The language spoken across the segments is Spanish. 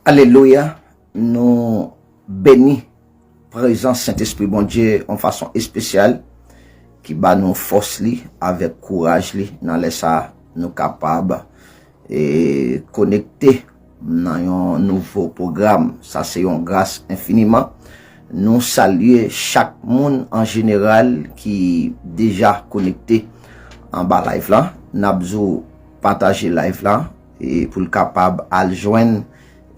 Alléluia, nous bénis présence Saint-Esprit bon Dieu en façon spéciale qui bat nous force li avec courage li dans les ça nous capable et connecter dans un nouveau programme. Ça c'est une grâce infiniment. Nous saluer chaque monde en général qui déjà connecté en bas live là. N'abzou partager live là et pour le capable à joindre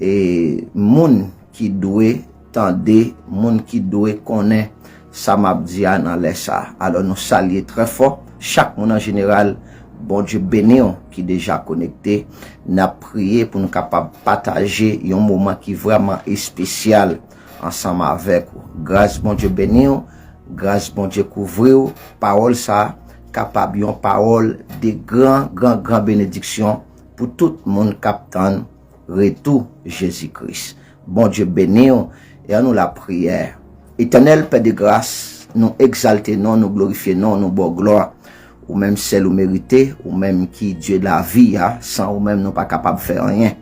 et moun qui doit tendre, moun qui doit connaître ça m'a dit dans les ça. Alors nous saluer très fort chaque monde en général. Bon Dieu béni qui déjà connecté, n'a prié pour nous capable partager un moment qui vraiment est spécial ensemble avec vous. Grâce bon Dieu béni, grâce bon Dieu couvrir, parole ça capable une parole de grand bénédiction pour tout le monde captant retour Jésus-Christ. Bon Dieu béni et à nous la prière. Éternel Père de grâce, nous exalter non, nous glorifier non, nous bon gloire. Ou même celle ou mérité, ou même qui Dieu de la vie, hein, sans ou même nous pas capable de faire rien.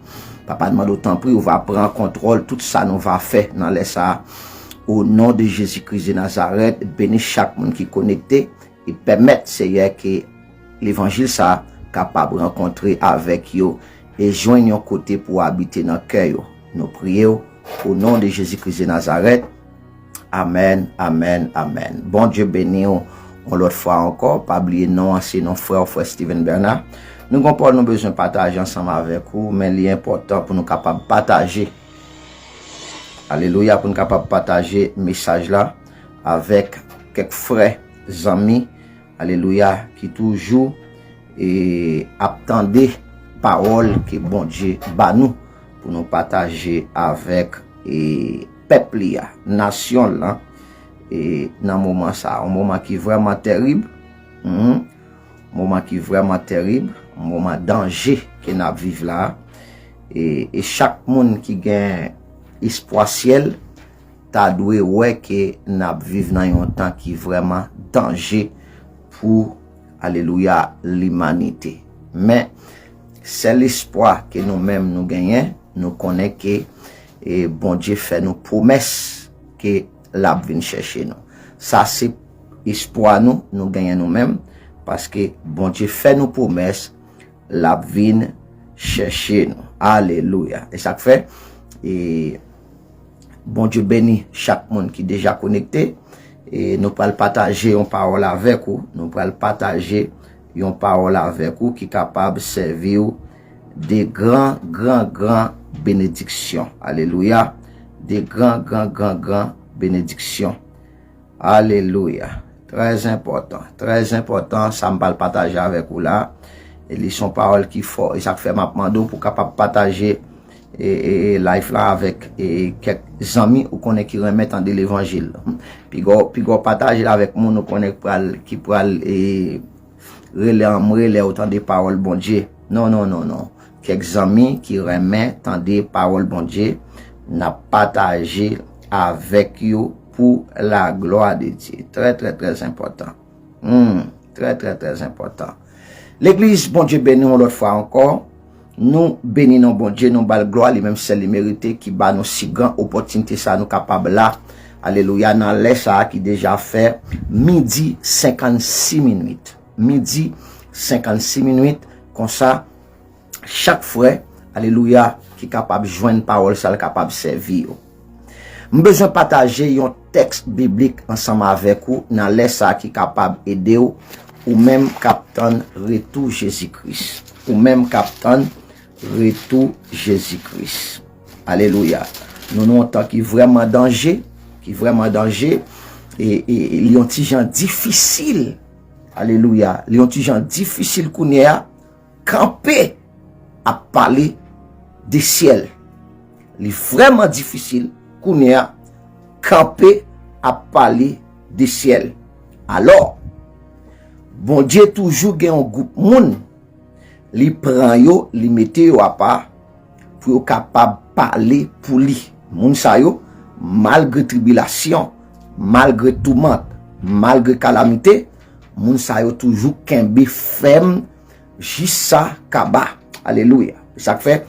Papa demande autant prix, on va prendre contrôle, tout ça nous va faire dans les ça. Au nom de Jésus-Christ de Nazareth, bénis chaque monde qui est connecté et permettre Seigneur que l'évangile ça capable de rencontrer avec eux et joindre un côté pour habiter dans le cœur. Nous prions au nom de Jésus-Christ de Nazareth. Amen, amen, amen. Bon Dieu béni. On l'autre fois encore, pas oublier non, c'est nos frère Steven Bernard. Nous avons nous besoin de partager ensemble avec vous, mais l'important pour nous capables de partager. Alléluia, pour nous capables de partager le message là avec quelques frères, amis, alléluia, qui toujours attendent parole que bon Dieu bat nous pour nous partager avec peuple, nation là. Et dans un moment ça, un moment qui est vraiment terrible, un moment qui est vraiment terrible, un moment danger que nous vivons là. Et chaque monde qui gagne espoir ciel, t'as doué ouais que nous vivons dans un temps qui est vraiment danger pour, alléluia, l'humanité. Mais c'est l'espoir que nous-mêmes nous gagnons, nous connaissons que bon Dieu fait nos promesses que la vient chercher nous. Ça c'est espoir nous gagnons nous-mêmes parce que bon Dieu fait nos promesses, la vient chercher nous. Alléluia. Et ça fait et bon Dieu bénit chaque monde qui est déjà connecté et nous pourrons partager une parole avec vous, nous pourrons partager une parole avec vous qui est capable de servir des grands bénédictions. Alléluia. Des grands bénédiction. Alléluia. Très important, ça me parle partager avec vous là. Et ils sont paroles qui font, et ça fait ma demande pour capable partager et life là avec quelques amis ou connaît qui remettent en de l'évangile. Puis go partager avec moi nous connaît qui pral et relais autant des paroles bon Dieu. Non. Quelques amis qui remettent en des paroles bon Dieu n'a partagé avec vous pour la gloire de Dieu. Très important. Très important. L'église, bon Dieu béni l'autre fois encore. Nous bénissons bon Dieu, nous bal gloire, lui-même c'est le mérité qui bat nous si grand opportunité ça nous capable là. Alléluia, dans les ça qui déjà fait midi 56 minutes. Midi 56 minutes, comme ça, chaque frère, alléluia, qui est capable de joindre parole, ça est capable de servir. Nous besoin partager un texte biblique ensemble avec vous dans les ça qui est capable d'aider ou même captain retour Jésus-Christ. Ou même captain retour Jésus-Christ. Alléluia. Nous avons un temps qui est vraiment danger, et il y a un petit gens difficile. Alléluia. Il y a un petit gens difficile qu'on est à camper à parler des ciels. Il est vraiment difficile qu'on est à camper à parler des ciels. Alors, bon Dieu toujours gagne un groupe moun, li prend yo, li mette yo à part pour yo capable parler pour lui. Moun sa yo, malgré tribulation, malgré tourmente, malgré calamité, moun sa yo toujours kembe ferme, jissa kaba. Alléluia. Ça fait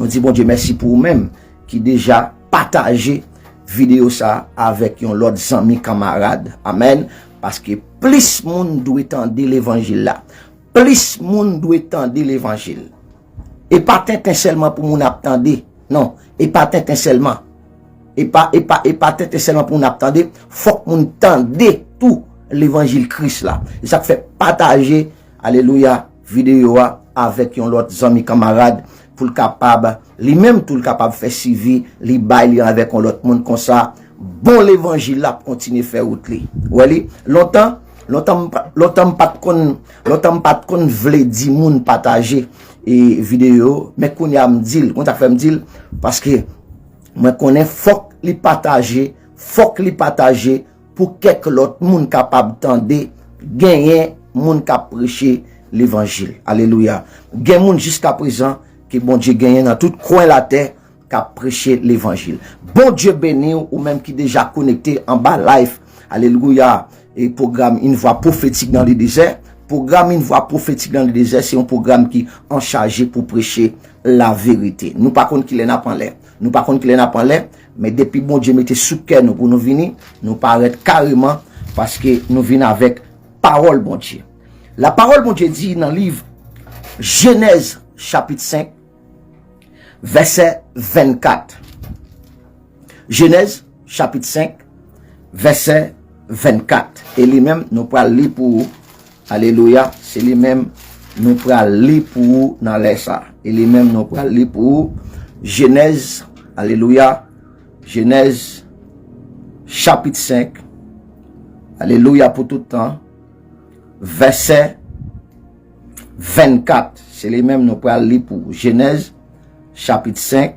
nous disons bon Dieu merci pour vous-même qui déjà partagé vidéo ça avec un l'autre ami camarade. Amen. Parce que plus monde doit entendre l'évangile là. Plus monde doit entendre l'évangile. Et pas tintin seulement pour mon attendre. Non, et pas tintin seulement. Et pas tintin seulement pour mon attendre, faut que mon entende tout l'évangile Christ là. Et ça fait partager alléluia vidéo avec un l'autre ami camarade pour le capable lui-même tout le capable faire suivi li bail avec un l'autre monde comme ça bon l'évangile là continue faire route li ouais longtemps pas de kon vle di moun partager et vidéo mais qu'on y a me dit qu'on t'a fait me dire parce que moi connais faut li partager pour quelque l'autre monde capable tendre gagner monde qui prêcher l'évangile. Alléluia. Gen moun jusqu'à présent que bon Dieu gagne dans tout coin la terre qui a prêché l'évangile. Bon Dieu béni ou même qui déjà connecté en bas live. Alléluia. Et programme Une Voix prophétique dans le désert. Programme Une Voix prophétique dans le désert, c'est un programme qui en chargé pour prêcher la vérité. Nous par contre qu'il en a pas l'air. Nous par contre qu'il en a pas l'air, mais depuis bon Dieu mettait sous cœur nous pour nous venir, nous paraître carrément parce que nous venons avec parole bon Dieu. La parole bon Dieu dit dans le livre Genèse chapitre 5 verset 24. Genèse chapitre 5 verset 24. Et lui-même nous pral lire pour alléluia, c'est lui-même nous pral lire pour dans les ça. Et lui-même nous pral lire pour Genèse alléluia, Genèse chapitre 5 alléluia pour tout le temps verset 24. C'est les mêmes nous pral lire pour Genèse chapitre 5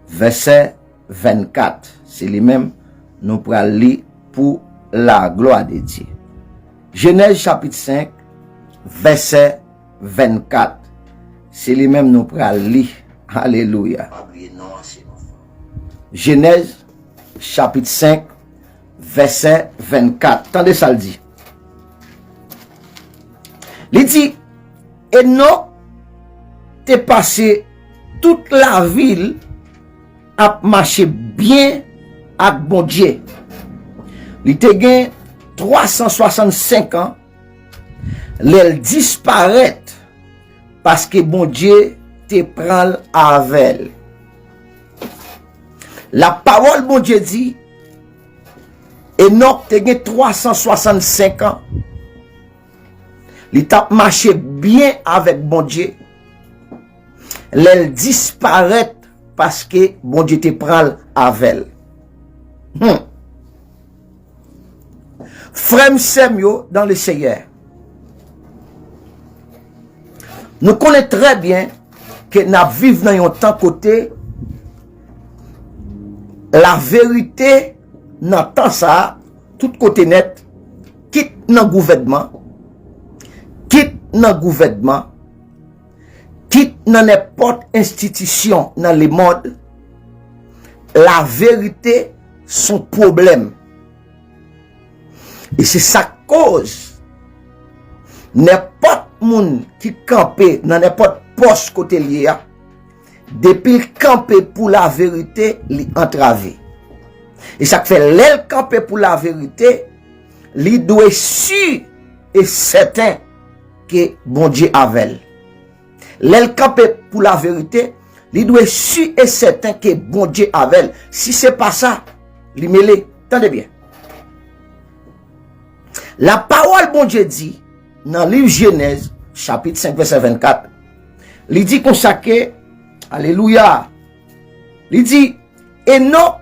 verset 24. C'est les mêmes nous pral lire pour la gloire de Dieu. Genèse chapitre 5 verset 24. C'est les mêmes nous pral lire. Alléluia. Genèse chapitre 5 verset 24. Attendez ça le dit. Il dit, Enoch t'est passé toute la ville à marcher bien avec bon Dieu. Il te gain 365 ans, l'elle disparaît parce que bon Dieu te prend avec. La parole bon Dieu dit, Enoch te gain 365 ans. Il t'a marché bien avec bon Dieu. L'elle disparaît parce que bon Dieu te prend avec. Frère Semyo dans le Seigneur. Nous connaissons très bien que nous vivons dans un temps côté la vérité dans temps ça tout côté net quitte dans gouvernement quitte dans n'importe institution dans le monde, la vérité son problème. Et c'est sa cause. N'importe monde qui campe dans n'importe poste côté lié, depuis le camper pour la vérité, li entravé. Et ça fait l'aile camper pour la vérité, li doit sûr et certain que bon Dieu avait. L'aile camper pour la vérité, li doit sûr et certain que bon Dieu avait. Si c'est pas ça, li mêlé. Attendez bien. La parole bon Dieu dit dans le livre Genèse chapitre 5 verset 24. Il dit consacré alléluia. Il dit Enoch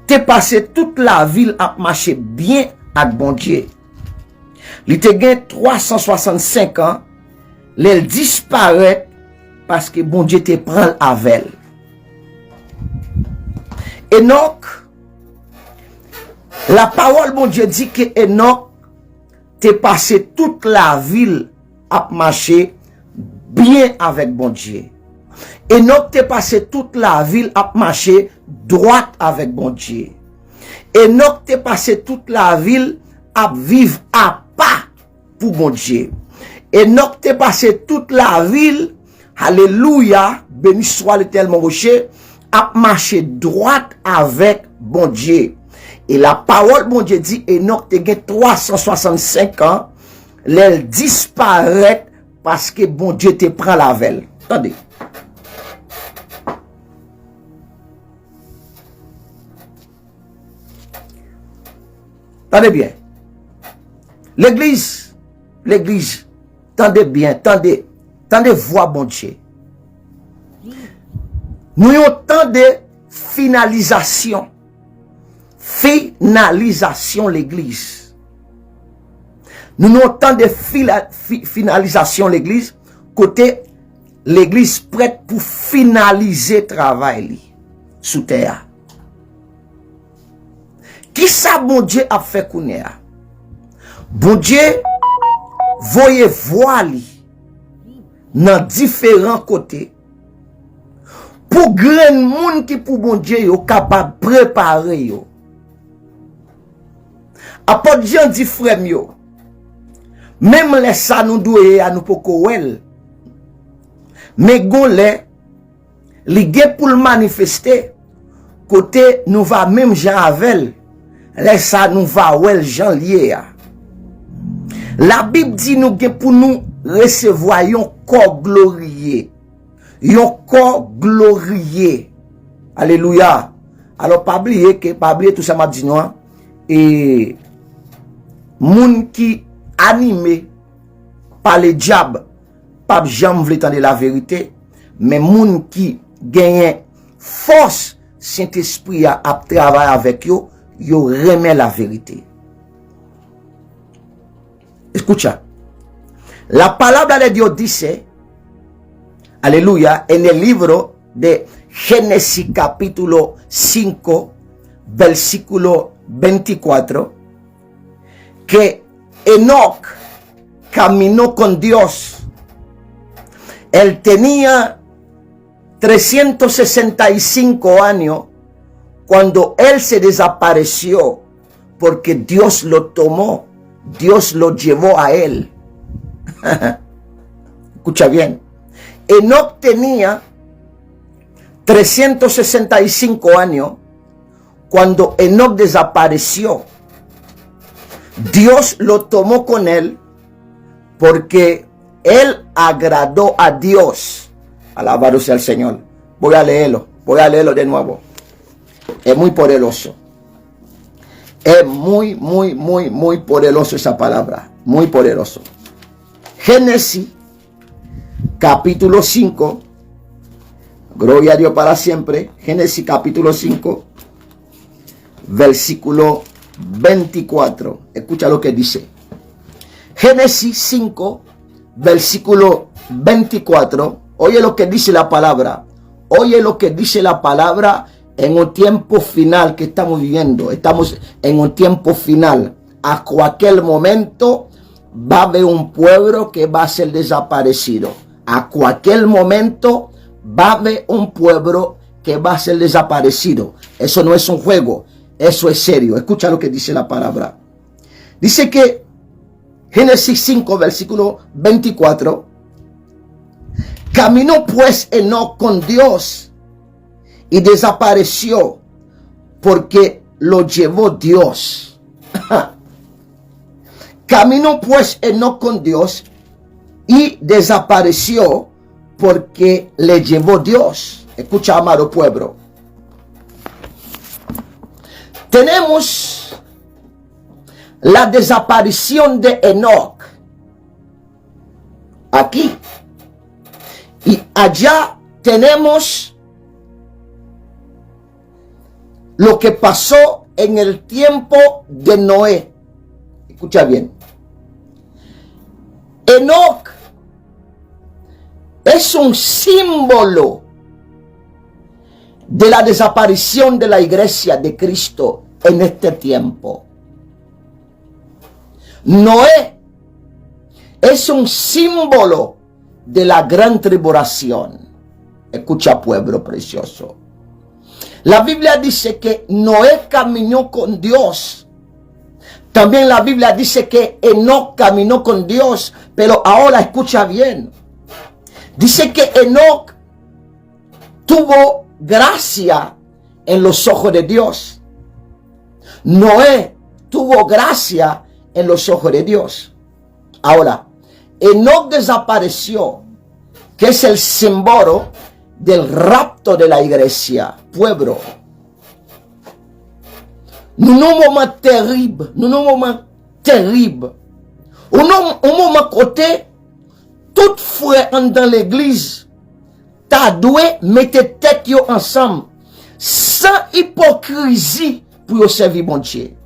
t'es passé toute la ville à marcher bien avec bon Dieu. Il te gagne 365 ans, l'elle disparaît parce que bon Dieu te prend avec elle. Enoch, la parole bon Dieu dit que Enoch t'es passé toute la ville à marcher bien avec bon Dieu. Enoch t'es passé toute la ville à marcher droite avec bon Dieu. Enoch t'es passé toute la ville à vivre à pas pour bon Dieu. Enoch t'es passé toute la ville Alléluia, béni soit l'Éternel mon rocher, a marché droit avec bon Dieu. Et la parole bon Dieu dit, Enoch te gen 365 ans, l'elle disparaît parce que bon Dieu te prend la velle. Attendez. Attendez bien. L'église, tendez bien, tendez voix bon Dieu. Nous avons tant de finalisation. Finalisation l'église. Nous avons tant de finalisation l'église. Côté l'église prête pour finaliser le travail sous terre. Qui ça bon Dieu a fait connaître? Bon Dieu, voyez voir dans différents côtés. Pour grand monde qui pour bon Dieu yo capable préparer yo. Apôtre Jean dit frère yo. Même les ça nous doit à nous poko wel. Mais gon li gen pour le manifester côté nous va même Jean avec. Les ça nous va wel Jean lié. La Bible dit nous gen pour nous recevoir un corps glorieux. Un corps glorieux. Alléluia. Alors pas oublier tout ça m'a dit nous et moun qui animé par le diable pas jamais veut entendre la vérité, mais moun qui gagne force Saint-Esprit à travailler avec yo remet la vérité. Escucha. La palabra de Dios dice, aleluya, en el libro de Génesis capítulo 5, versículo 24, que Enoch caminó con Dios. Él tenía 365 años cuando él se desapareció, porque Dios lo tomó, Dios lo llevó a él. Escucha bien. Enoch tenía 365 años cuando Enoch desapareció. Dios lo tomó con él porque él agradó a Dios. Alabado sea el Señor. Voy a leerlo de nuevo. Es muy poderoso. Es muy poderoso esa palabra. Muy poderoso. Génesis capítulo 5. Gloria a Dios para siempre. Génesis capítulo 5. Versículo 24. Escucha lo que dice. Génesis 5. Versículo 24. Oye lo que dice la palabra. Oye lo que dice la palabra en un tiempo final que estamos viviendo. Estamos en un tiempo final. A cualquier momento va a haber un pueblo que va a ser desaparecido. A cualquier momento va a haber un pueblo que va a ser desaparecido. Eso no es un juego. Eso es serio. Escucha lo que dice la palabra. Dice que Génesis 5, versículo 24. Caminó pues Enoch con Dios y desapareció porque lo llevó Dios. Caminó pues Enoch con Dios y desapareció porque le llevó Dios. Escucha, amado pueblo. Tenemos la desaparición de Enoch aquí. Y allá tenemos lo que pasó en el tiempo de Noé. Escucha bien. Enoch es un símbolo de la desaparición de la iglesia de Cristo en este tiempo. Noé es un símbolo de la gran tribulación. Escucha, pueblo precioso. La Biblia dice que Noé caminó con Dios. También la Biblia dice que Enoch caminó con Dios. Pero ahora escucha bien. Dice que Enoc tuvo gracia en los ojos de Dios. Noé tuvo gracia en los ojos de Dios. Ahora, Enoc desapareció, que es el símbolo del rapto de la iglesia, pueblo. Nous un moment terrible, un moment côté, tout frère dans l'église, ta doué mette tête yo ensemble, sans hypocrisie pour servir mon Dieu.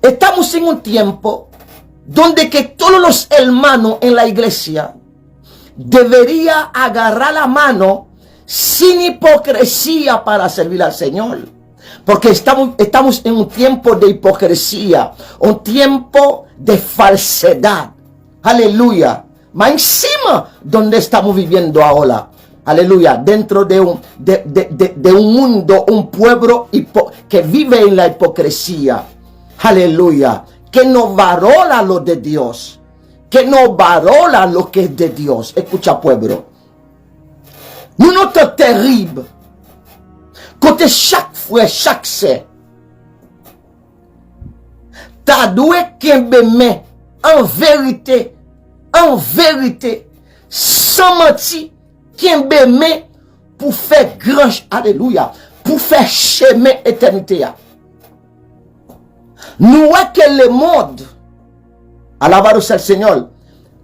Estamos en un tiempo donde que todos los hermanos en la iglesia debería agarrar la mano sin hipocresía para servir al Señor. Porque estamos en un tiempo de hipocresía, un tiempo de falsedad. Aleluya. Más encima donde estamos viviendo ahora. Aleluya. Dentro de un mundo, un pueblo que vive en la hipocresía. Aleluya. Que no valora lo de Dios. Que no valora lo que es de Dios. Escucha, pueblo. Nous notons terrible. Côté chaque frère, chaque sœur. Ta doué kembe mais en vérité, sans mentir, kembe mais pour faire grand, alléluia, pour faire chemin éternité. Nous voyons que le monde, alabado sea el Señor,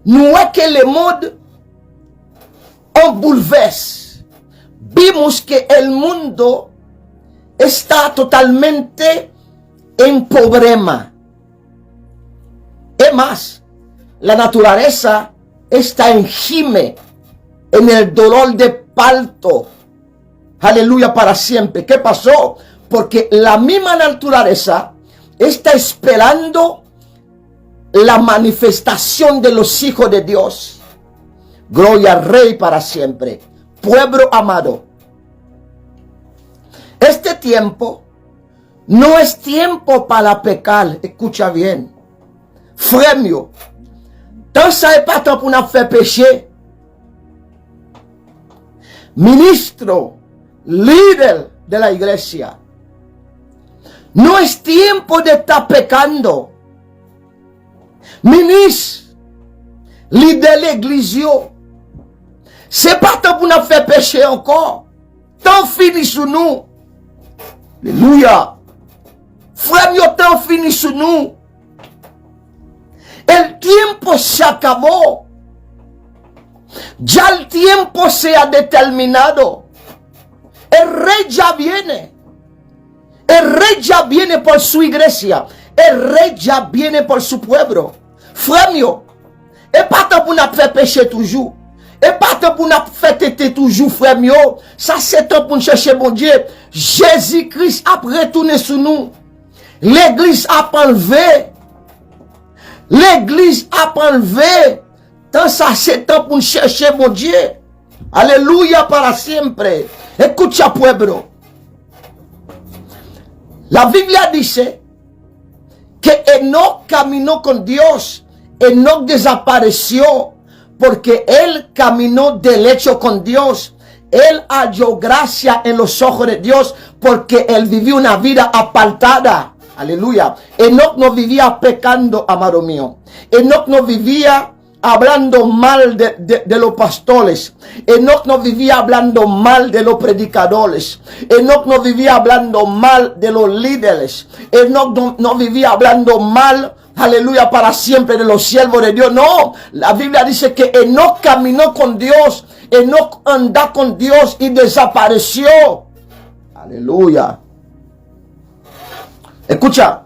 nous voyons que le monde en bouleverse. Vimos que el mundo está totalmente en problema. Es más, la naturaleza está en gime, en el dolor de parto. Aleluya, para siempre. ¿Qué pasó? Porque la misma naturaleza está esperando la manifestación de los hijos de Dios. Gloria al Rey para siempre. Pueblo amado, este tiempo no es tiempo para pecar. Escucha bien. Frère mío, tant ça n'est pas temps pour nous faire pécher. Ministro, líder de la iglesia, no es tiempo de estar pecando. Ministre, líder de l'église, c'est pas temps pour nous faire pécher encore. Tant fini sur nous. Alléluia. Frère, yo tant fini sur nous. El tiempo se acabó. Ya el tiempo se ha determinado. El rey ya viene. El rey ya viene por su iglesia. El rey ya viene por su pueblo. Frère, yo, et pas temps pour nous faire pécher toujours. Et pas temps pour nous faire têter toujours, frère mio. Ça c'est temps pour nous chercher bon Dieu. Jésus-Christ a retourné sur nous. L'église a enlevé. L'église a enlevé. Tant ça c'est temps pour nous chercher bon Dieu. Alléluia para siempre. Escucha, pueblo. La Biblia dice que Enoc caminó con Dios. Enoc desapareció. Porque él caminó derecho con Dios. Él halló gracia en los ojos de Dios. Porque él vivió una vida apartada. Aleluya. Enoc no vivía pecando, amado mío. Enoc no vivía hablando mal de los pastores. Enoc no vivía hablando mal de los predicadores. Enoc no vivía hablando mal de los líderes. Enoc no vivía hablando mal, aleluya, para siempre de los siervos de Dios. No, la Biblia dice que Enoc caminó con Dios. Enoc andó con Dios y desapareció. Aleluya. Escucha.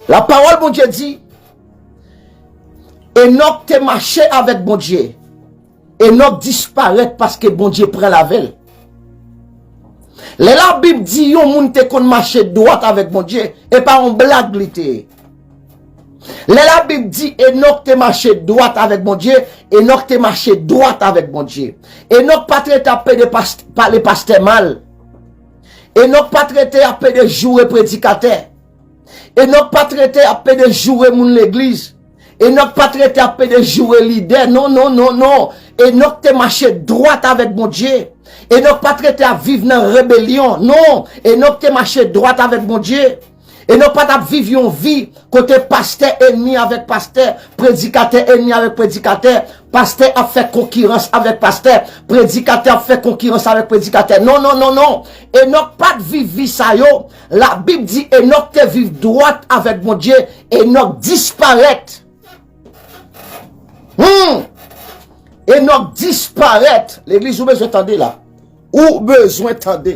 La parole de Dieu dit, Enoc te marché avec bon Dieu. Enoc disparaît parce que bon Dieu prend la veille. La Bible dit yon moun te kon marcher droit avec bon Dieu et pas en blague l'été. La Bible dit Enoc te marché droit avec bon Dieu, Enoc te marché droit avec bon Dieu. Enoc pas traité par les pasteurs mal. Enoc pas traité à de jouer prédicateur. Enoc pas traité à de jouer moun l'église. Enoch pas traité à de jouer leader. Non, non, non, non. Enoch te marché droit avec mon Dieu. Enoch pas traité à vivre dans la rébellion. Non. Enoch te marché droit avec mon Dieu. Enoch pas vivre une vie côté pasteur ennemi avec pasteur, prédicateur ennemi avec prédicateur, pasteur a fait concurrence avec pasteur, prédicateur a fait concurrence avec prédicateur. Non, non, non, non. Enoch pas vivre vie ça yo. La Bible dit Enoch te vivre droite avec mon Dieu. Enoch disparaît. Enoch disparaît. L'église, où besoin d'entendre là? Où besoin d'entendre?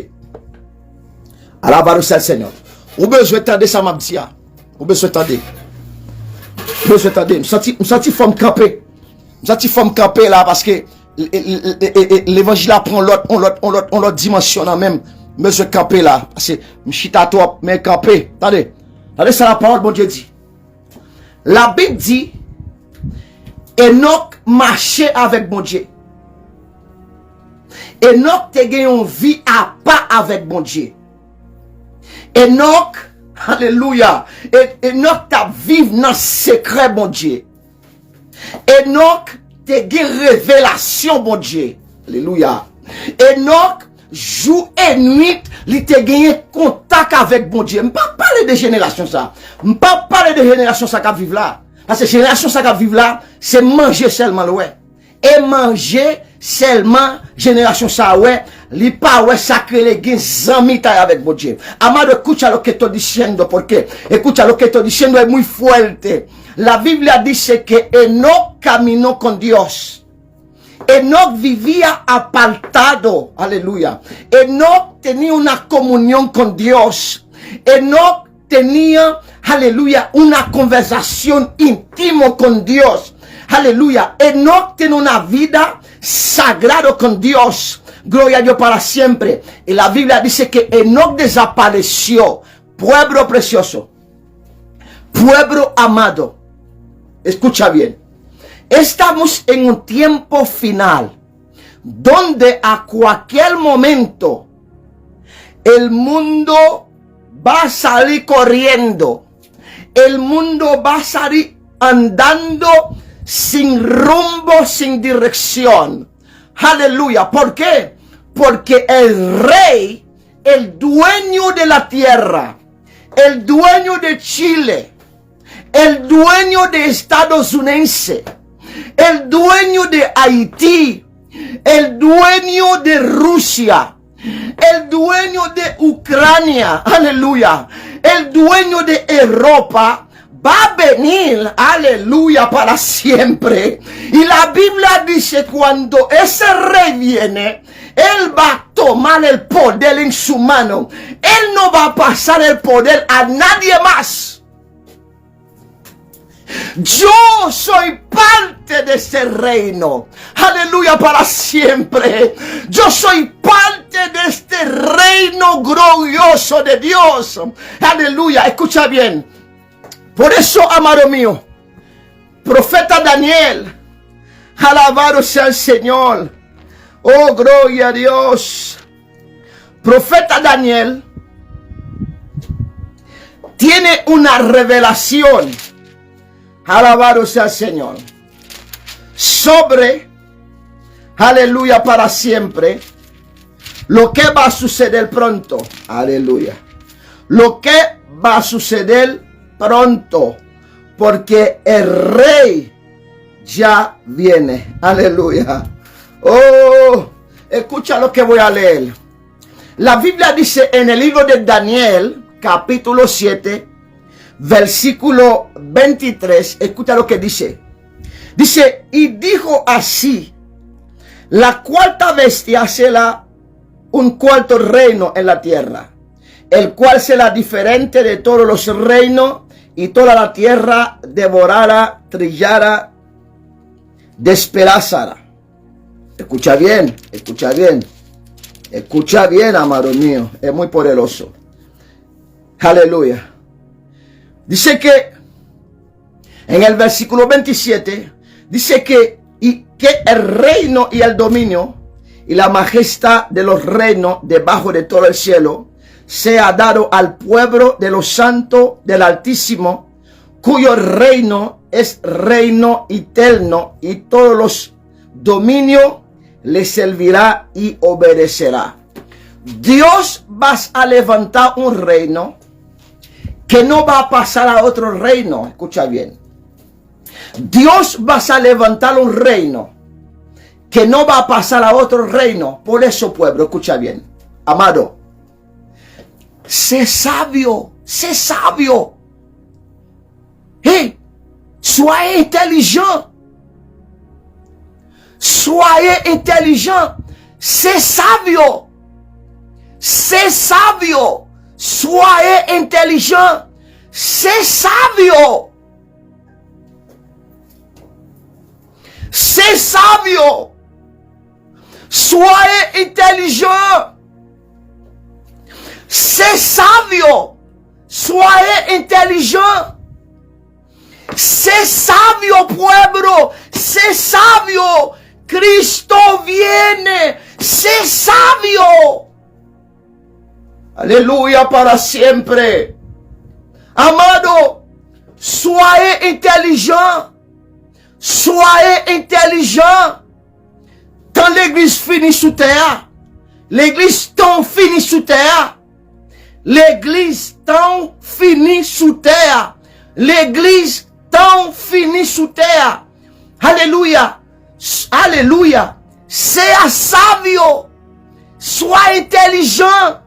À la barre du Seigneur. Où besoin d'entendre ça, m'a dit. Où besoin d'entendre? Où besoin d'entendre? Je senti forme camper. Je senti forme camper là parce que l'évangile prend l'autre dimension là même. Besoin camper là. Parce que je suis à toi, mais camper. Attendez. Attendez, ça la parole, bon Dieu dit. La Bible dit Enoch marchait avec mon Dieu. Enoch te gagné une vie à pas avec mon Dieu. Enoch, alléluia. Enoch t'a vivre dans le secret, mon Dieu. Enoch te gagné révélation, mon Dieu. Alléluia. Enoch, jour et nuit, il te gagné contact avec mon Dieu. Je ne pas parler de génération ça. Je ne pas parler de génération ça qui vivent là. Parce que génération ça qui vivent là, c'est manger seulement, ouais. Et manger seulement, génération ça, ouais. Li pas ouais sacré les gens amis avec mon Dieu. Amado, escucha lo que estoy diciendo, porque escucha lo que estoy diciendo es muy fuerte. La Biblia dice que Enoch caminó con Dios. Enoch vivía apartado, aleluya. Enoch tenía una comunión con Dios. Enoch tenía, aleluya, una conversación íntima con Dios. Aleluya. Enoch tiene una vida sagrada con Dios. Gloria a Dios para siempre. Y la Biblia dice que Enoch desapareció. Pueblo precioso. Pueblo amado. Escucha bien. Estamos en un tiempo final donde a cualquier momento el mundo va a salir corriendo. El mundo va a salir andando sin rumbo, sin dirección. Aleluya. ¿Por qué? Porque el rey, el dueño de la tierra, el dueño de Chile, el dueño de Estados Unidos, el dueño de Haití, el dueño de Rusia, el dueño de Ucrania, aleluya, el dueño de Europa, va a venir, aleluya, para siempre. Y la Biblia dice, cuando ese rey viene, él va a tomar el poder en su mano. Él no va a pasar el poder a nadie más. Yo soy parte de ese reino. Aleluya, para siempre. Yo soy parte de este reino glorioso de Dios. Aleluya, escucha bien. Por eso, amado mío, profeta Daniel, alabado sea el Señor. Oh, gloria a Dios. Profeta Daniel tiene una revelación, alabado sea el Señor, sobre, aleluya, para siempre, lo que va a suceder pronto. Aleluya. Lo que va a suceder pronto, porque el rey ya viene. Aleluya. Oh, escucha lo que voy a leer. La Biblia dice en el libro de Daniel, capítulo 7, versículo 23, escucha lo que dice. Dice, y dijo así, la cuarta bestia será un cuarto reino en la tierra, el cual será diferente de todos los reinos, y toda la tierra devorará, trillará, despedazará. Escucha bien, escucha bien. Escucha bien, amado mío. Es muy poderoso. Aleluya. Dice que en el versículo 27, dice que el reino y el dominio y la majestad de los reinos debajo de todo el cielo sea dado al pueblo de los santos del Altísimo, cuyo reino es reino eterno y todos los dominios le servirá y obedecerá. Dios va a levantar un reino que no va a pasar a otro reino. Escucha bien. Dios va a levantar un reino que no va a pasar a otro reino. Por eso, pueblo, escucha bien. Amado, sé sabio, sé sabio. Soyez intelligent. Soyez intelligent. C'est sabio. C'est sabio. Soyez intelligent. C'est sabio. C'est sabio. Soyez intelligent. C'est sabio. Soyez intelligent. C'est sabio, pueblo. C'est sabio. Cristo viene. C'est sabio. Aleluya para siempre. Amado, soyez intelligent. Soyez intelligent. Quand l'église finit sous terre, l'église tant finit sous terre, l'église tant finit sous terre, l'église tant finit sous terre. Alléluia. Alléluia. C'est sabio. Sois intelligent.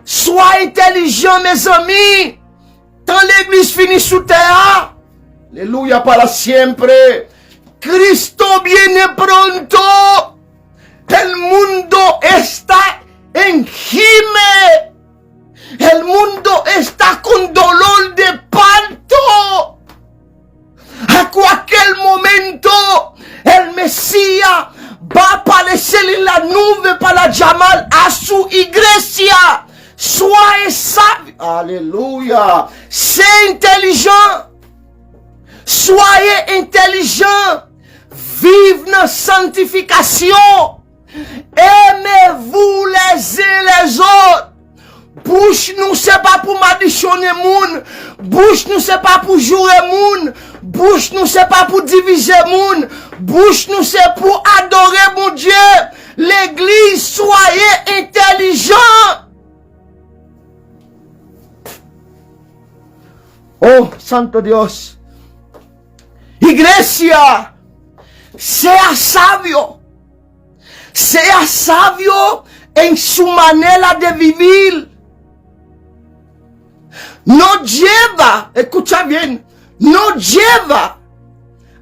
Sois intelligent, mes amis. Quand l'église finit sous terre. Alléluia para siempre. Cristo viene pronto. El mundo está en gime. El mundo está con dolor de parto. A cualquier momento, el Mesías va a aparecer en la nube para llamar a su iglesia. Soyez sabio. Aleluya. Sé intelligent. Soyez intelligent. Vive la sanctification. Aimez-vous les uns les autres. Bouche nous c'est pas pour m'additionner moun. Bouche nous c'est pas pour jouer moun. Bouche nous c'est pas pour diviser moun. Bouche nous c'est pour adorer mon Dieu. L'église, soyez intelligents. Oh, Santo Dios. Iglesia, sea sabio. Sea sabio en su manera de vivir. No lleva, escucha bien, no lleva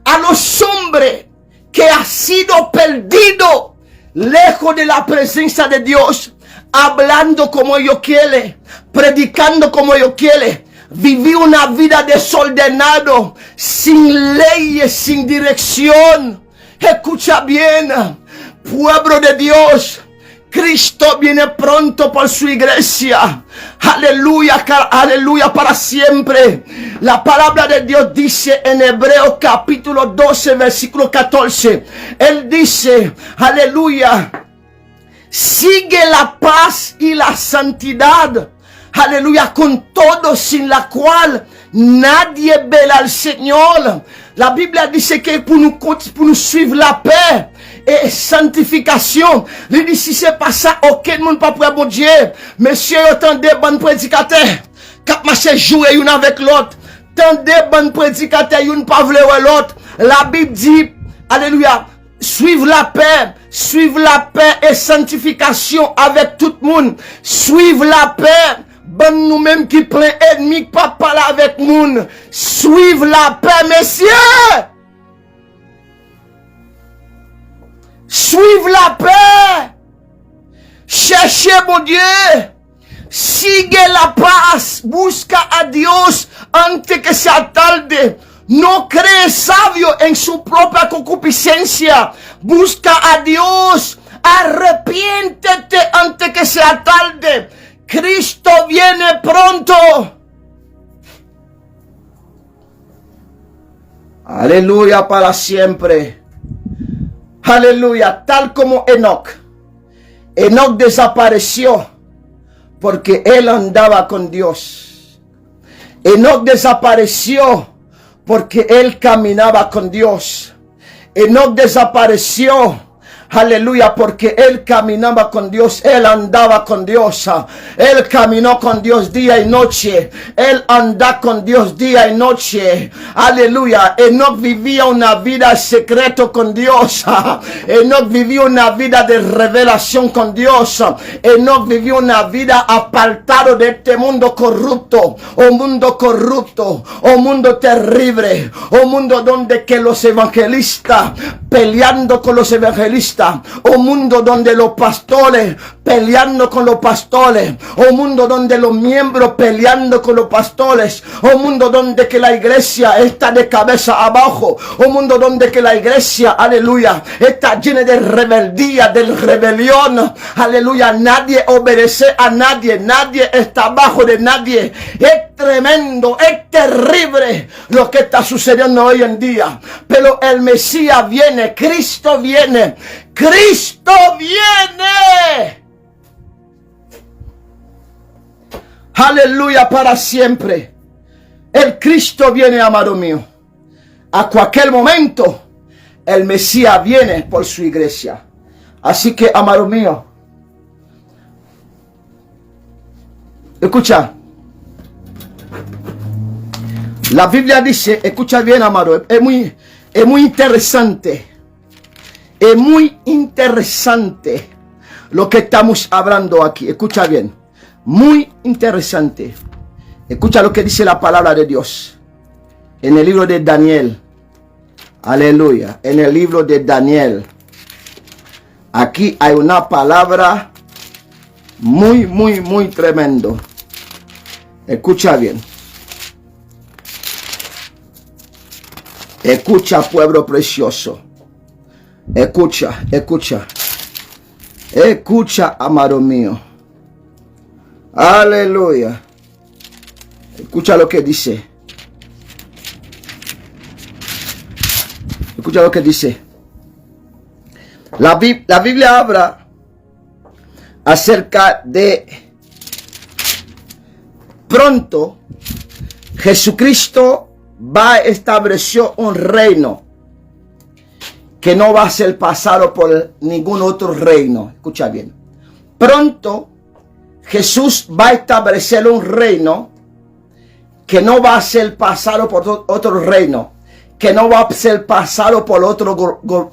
a los hombres que ha sido perdido lejos de la presencia de Dios, hablando como ellos quieren, predicando como ellos quieren, vivir una vida desordenado, sin leyes, sin dirección. Escucha bien, pueblo de Dios, Cristo viene pronto por su iglesia. Aleluya, aleluya para siempre. La palabra de Dios dice en Hebreos capítulo 12, versículo 14. Él dice, aleluya, sigue la paz y la santidad. Aleluya, con todo, sin la cual nadie verá al Señor. La Biblia dice que pour nous suivre la paix et sanctification. Il dit si c'est pas ça, aucun monde pas pour bon Dieu. Monsieur, attendez, bon prédicateur. Quand marcher jouer une avec l'autre. Tendez, bon prédicateur, une pas vouloir l'autre. La Bible dit, alléluia, suivre la paix et sanctification avec tout le monde. Suivre la paix. Bon nous-mêmes qui plein ennemi qui pas parler avec nous. Suivre la paix, messieurs. Suivre la paix. Cherchez mon Dieu. Sigue la paz. Busca a Dios antes que sea tarde. No cree sabio en su propia concupiscencia. Busca a Dios. Arrepiéntete antes que sea tarde. Cristo viene pronto. Aleluya para siempre. Aleluya. Tal como Enoc. Enoc desapareció porque él andaba con Dios. Enoc desapareció porque él caminaba con Dios. Enoc desapareció. Aleluya, porque él caminaba con Dios, él andaba con Dios, él caminó con Dios día y noche, él anda con Dios día y noche. Aleluya, Enoc vivía una vida secreta con Dios, Enoc vivía una vida de revelación con Dios, Enoc vivió una vida apartado de este mundo corrupto, un mundo terrible, un mundo donde que los evangelistas peleando con los evangelistas, un mundo donde los pastores peleando con los pastores, un mundo donde los miembros peleando con los pastores, un mundo donde que la iglesia está de cabeza abajo, un mundo donde que la iglesia, aleluya, está llena de rebeldía, de rebelión, aleluya, nadie obedece a nadie, nadie está abajo de nadie. Es tremendo, es terrible lo que está sucediendo hoy en día, pero el Mesías viene, Cristo viene, Cristo viene. Aleluya, para siempre. El Cristo viene, amado mío. A cualquier momento, el Mesías viene por su iglesia. Así que, amado mío, escucha. La Biblia dice, escucha bien, amado, es muy interesante. Es muy interesante lo que estamos hablando aquí. Escucha bien. Muy interesante. Escucha lo que dice la palabra de Dios. En el libro de Daniel. Aleluya. En el libro de Daniel. Aquí hay una palabra muy tremendo. Escucha bien. Escucha, pueblo precioso. Escucha. Escucha, amado mío. Aleluya. Escucha lo que dice. Escucha lo que dice. La Biblia habla acerca de pronto Jesucristo va a establecer un reino que no va a ser pasado por ningún otro reino. Escucha bien. Pronto Jesús va a establecer un reino que no va a ser pasado por otro reino, que no va a ser pasado por otro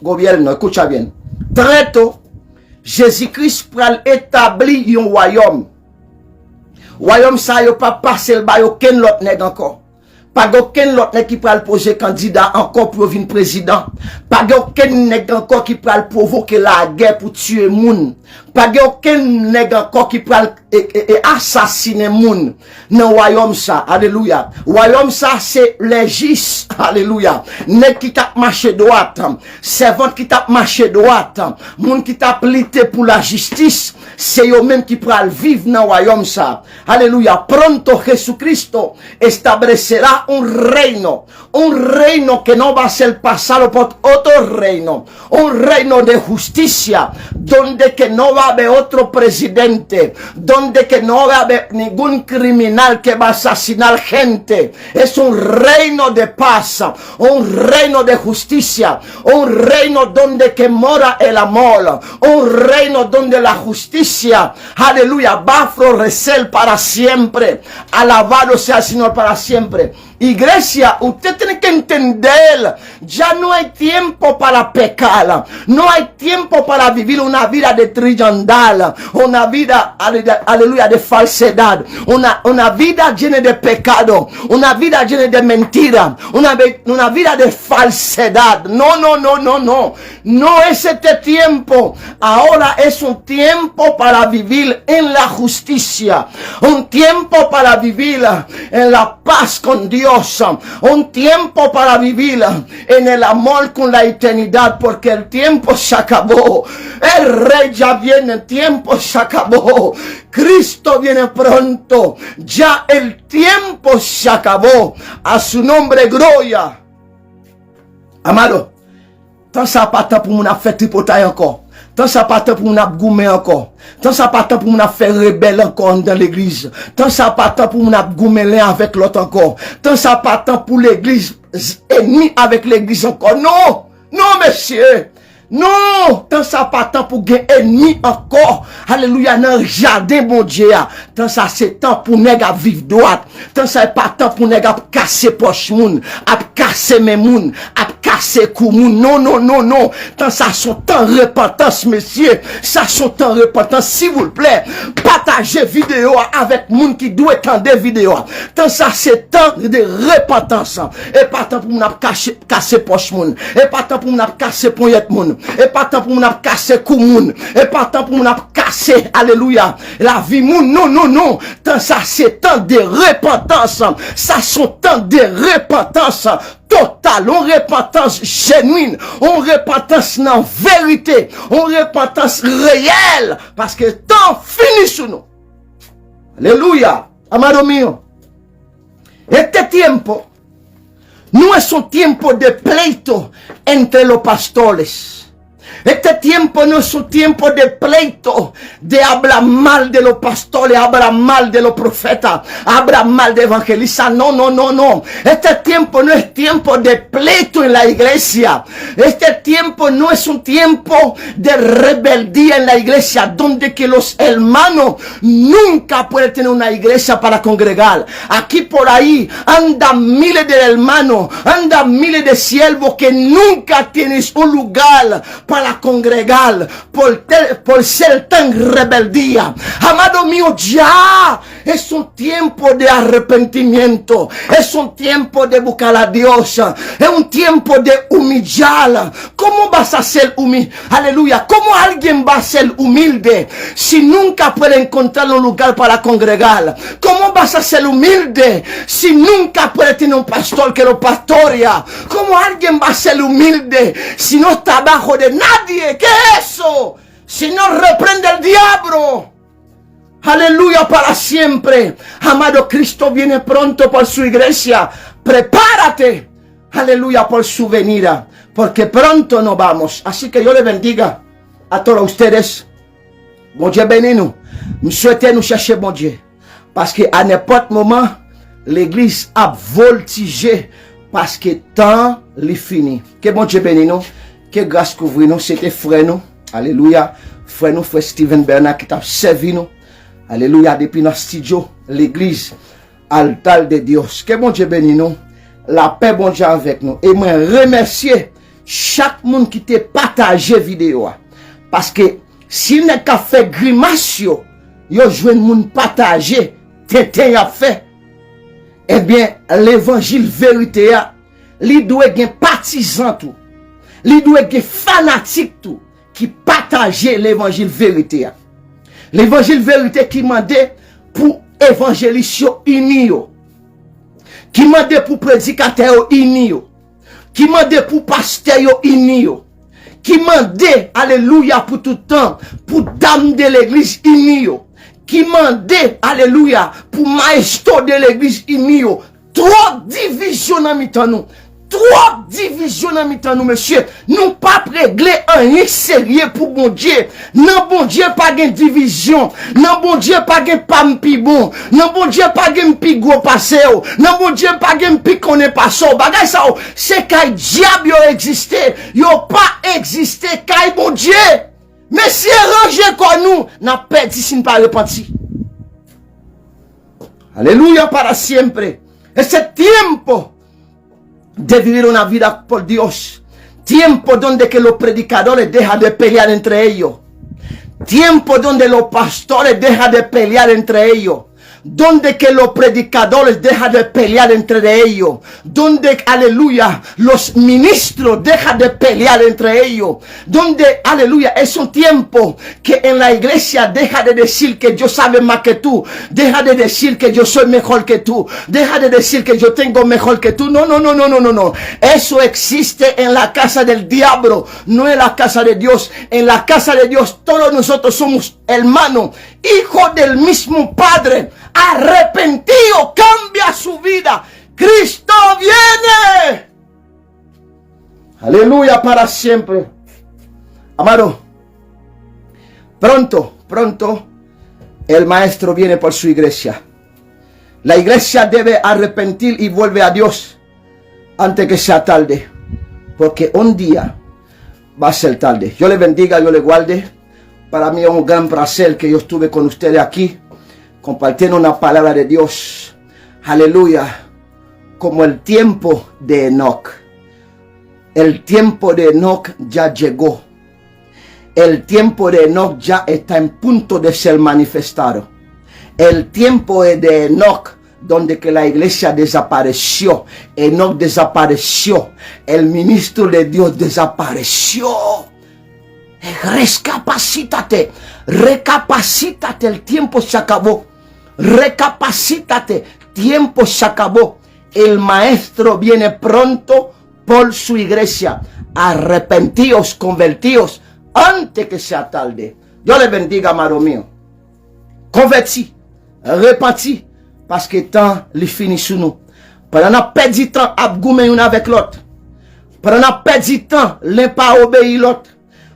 gobierno. Escucha bien. Trato, Jésus-Christ va établir un royaume. Royaume ça yo pas passer le bail aucun l'autre nèg encore. Pas aucun l'autre nèg qui pral poser candidat encore pour venir président. Pas aucun nèg encore qui pral provoquer la guerre pour tuer moun. Pas aucun nèg encore qui pral assassiner moun dans royaume ça. Alléluia. Royaume ça c'est les gis. Alléluia. Nèg qui t'a marché droite, servant qui t'a marché droite, moun qui t'a plité pour la justice, c'est eux même qui pral vivre dans royaume ça. Alléluia. Pronto Jesucristo establecerá un reino que no va a ser pasado por otro reino, un reino de justicia, donde que no va a haber otro presidente, donde que no va a haber ningún criminal que va a asesinar gente. Es un reino de paz, un reino de justicia, un reino donde que mora el amor, un reino donde la justicia, aleluya, va a florecer para siempre. Alabado sea el Señor para siempre. Iglesia, usted tiene que entender, ya no hay tiempo para pecar, no hay tiempo para vivir una vida de trillandal, una vida, aleluya, de falsedad, una vida llena de pecado, una vida llena de mentira, una vida de falsedad. No es este tiempo. Ahora es un tiempo para vivir en la justicia, un tiempo para vivir en la paz con Dios, un tiempo para vivir en el amor con la eternidad, porque el tiempo se acabó. El Rey ya viene, el tiempo se acabó. Cristo viene pronto. Ya el tiempo se acabó. A su nombre, gloria. Amado, tant ça pas temps pour mon faire tripoter encore. Tant ça pas temps pour nous goumer encore. Tant ça pas temps pour nous faire rebelle encore dans l'église. Tant ça pas temps pour nous goumer l'un avec l'autre encore. Tant ça pas temps pour l'église ennemi avec l'église encore. Non, non monsieur. Non, tant ça pas temps pour gagner ennemi encore. Alléluia, dans le jardin, bon Dieu. Tant ça c'est temps pour nèg à vivre droite. Tant ça pas temps pour nèg à casser poche moun, à casser mes moun, à casser cou moun. Non, non, non, non. Tant ça son temps repentance, messieurs. Ça son temps repentance, s'il vous plaît. Partagez vidéo avec moun qui doit entendre vidéo. Tant ça c'est temps de repentance. Et pas temps pour nous casser poche moun. Et pas temps pour nous casser poignette moun. Et pas temps pour nous casser cou moun. Et pas temps pour nous casser, alléluia, la vie moun. Non, non, non. Tant ça c'est temps de repentance. Ça son temps de repentance totale, on repentance genuine, on repentance dans vérité, on repentance réelle, parce que temps fini sur nous. Alléluia. Amado mío. Este tiempo no es un tiempo de pleito entre los pastores. Este tiempo no es un tiempo de pleito, de hablar mal de los pastores, hablar mal de los profetas, hablar mal de evangelistas. No, no, no, no. Este tiempo no es tiempo de pleito en la iglesia. Este tiempo no es un tiempo de rebeldía en la iglesia, donde que los hermanos nunca pueden tener una iglesia para congregar. Aquí por ahí andan miles de hermanos, andan miles de siervos que nunca tienes un lugar para congregar por ser tan rebeldía. Amado mío, ya es un tiempo de arrepentimiento, es un tiempo de buscar a Dios, es un tiempo de humillar. ¿Cómo vas a ser humilde? Aleluya. ¿Cómo alguien va a ser humilde si nunca puede encontrar un lugar para congregar? ¿Cómo vas a ser humilde si nunca puede tener un pastor que lo pastorea? ¿Cómo alguien va a ser humilde si no está abajo de nadie? ¿Qué es eso? Si no reprende el diablo. Aleluya, para siempre. Amado, Cristo viene pronto por su iglesia. Prepárate. Aleluya, por su venida. Porque pronto nos vamos. Así que yo le bendiga a todos ustedes. Bon Dieu béni nous. Nous souhaitons nous chercher bon Dieu. Parce que à n'importe moment, l'église a voltigé. Parce que temps est fini. Que bon Dieu béni nous. Que grâce couvre nous. C'était frère nous. Alléluia. Frère nous, frère Steven Bernard qui t'a servi nous. Alléluia. Depuis notre studio, l'église, altar de Dieu. Que bon Dieu béni nous. La paix bon Dieu avec nous. Et moi remercier chaque monde qui t'a partagé vidéo. Parce que s'il n'est qu'à faire grimace, yo joué moun partager, t'es a fait. Eh bien, l'évangile vérité, li doit être partisan tout. Li doit être fanatique tout. Qui partageait l'évangile vérité. L'évangile vérité qui mandait pour évangélistes unis. Qui mandait pour prédicateurs unis. Qui mandait pour pasteurs unis. Qui mandait, alléluia, pour tout temps, pour dames de l'église unis. Qui mandait, alléluia, pour maestro de l'église unis. Trop division dans mi-temps nous. Trop division dans mi-temps nous, monsieur. Nous pas régler un sérieux pour bon Dieu. Non, bon Dieu, pas de division. Non, bon Dieu, pas de pam pi bon. Non, bon Dieu, pas de pi gros passé. Non, bon Dieu, pas de pi connaît pas ça. Bagay ça, c'est qu'il diable yo existé. Yo pas existé, qu'il bon Dieu. Mais si rangé comme nous, n'a perdu si nous pas repenti. Alléluia para siempre. Ese tiempo de vivir una vida por Dios. Tiempo donde que los predicadores dejan de pelear entre ellos. Tiempo donde los pastores dejan de pelear entre ellos. Donde que los predicadores dejan de pelear entre ellos. Donde, aleluya, los ministros dejan de pelear entre ellos. Donde, aleluya, es un tiempo que en la iglesia deja de decir que yo sabe más que tú. Deja de decir que yo soy mejor que tú. Deja de decir que yo tengo mejor que tú. No, no, no, no, no, no, no. Eso existe en la casa del diablo, no en la casa de Dios. En la casa de Dios todos nosotros somos hermanos, hijos del mismo Padre. Arrepentido, cambia su vida. Cristo viene. Aleluya para siempre. Amado, Pronto, pronto, el maestro viene por su iglesia. La iglesia debe arrepentir y volver a Dios antes que sea tarde, porque un día va a ser tarde. Yo le bendiga, yo le guarde. Para mí es un gran placer que yo estuve con ustedes aquí, compartiendo una palabra de Dios. Aleluya. Como el tiempo de Enoch. El tiempo de Enoch ya llegó. El tiempo de Enoch ya está en punto de ser manifestado. El tiempo de Enoch, donde que la iglesia desapareció. Enoch desapareció. El ministro de Dios desapareció. Recapacítate. Recapacítate. El tiempo se acabó. Recapacítate. Tiempo se acabó. El maestro viene pronto por su iglesia. Arrepentíos, convertíos antes que sea tarde. Dios les bendiga, amado mío. Converti, repenti, parce que temps li fini sous nous. Pendant qu'on perd du temps à goumer une avec l'autre. Pendant qu'on perd du temps, l'un pas obéir l'autre.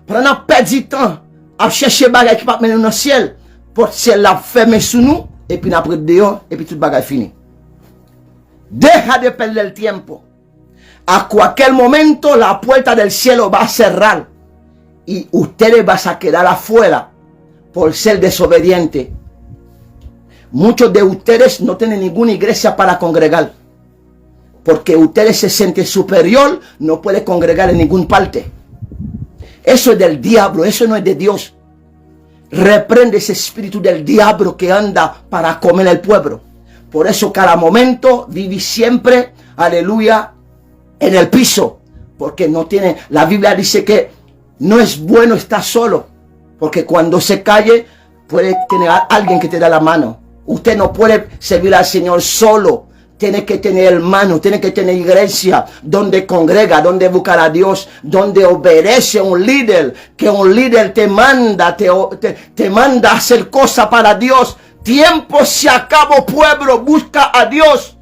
Pendant qu'on perd du temps à chercher bagay qui va mener dans le ciel. Pour ciel la fermer sous nous. Et puis après dehors, et puis tout bagay fini. Deja de perder el tiempo. A cualquier momento la puerta del cielo va a cerrar. Y ustedes van a quedar afuera por ser desobedientes. Muchos de ustedes no tienen ninguna iglesia para congregar. Porque ustedes se sienten superior, no pueden congregar en ninguna parte. Eso es del diablo, eso no es de Dios. Reprende ese espíritu del diablo que anda para comer el pueblo. Por eso cada momento vive siempre, aleluya, en el piso. Porque no tiene, la Biblia dice que no es bueno estar solo. Porque cuando se calle, puede tener a alguien que te da la mano. Usted no puede servir al Señor solo. Tiene que tener hermano, tiene que tener iglesia donde congrega, donde buscar a Dios, donde obedece a un líder, que un líder te manda, te manda a hacer cosas para Dios. Tiempo se acabó, pueblo, busca a Dios.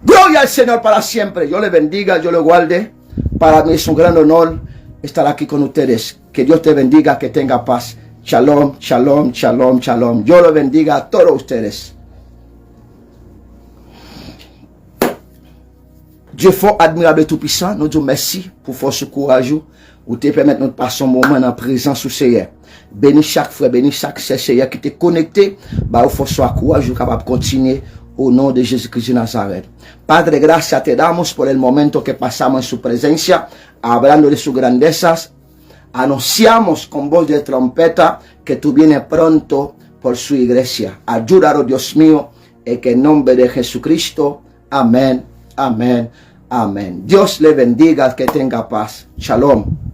Gloria al Señor para siempre. Yo le bendiga, yo le guarde. Para mí es un gran honor estar aquí con ustedes. Que Dios te bendiga, que tenga paz. Shalom, shalom, shalom, shalom. Yo le bendiga a todos ustedes. Dieu fort, admirable et tout-puissant, nous disons merci pour force courage ou te permettre de passer un moment en présence au Seigneur. Bénis chaque frère, bénis chaque Seigneur qui t'est connecté, bah au force courage capable de continuer au nom de Jesucristo de Nazaret. Padre, gracias te damos por el momento que pasamos en su presencia, hablando de sus grandezas. Anunciamos con voz de trompeta que tú vienes pronto por su iglesia. Ayúdanos, Dios mío, en el nombre de Jesucristo. Amén, amén, amén. Dios le bendiga, que tenga paz. Shalom.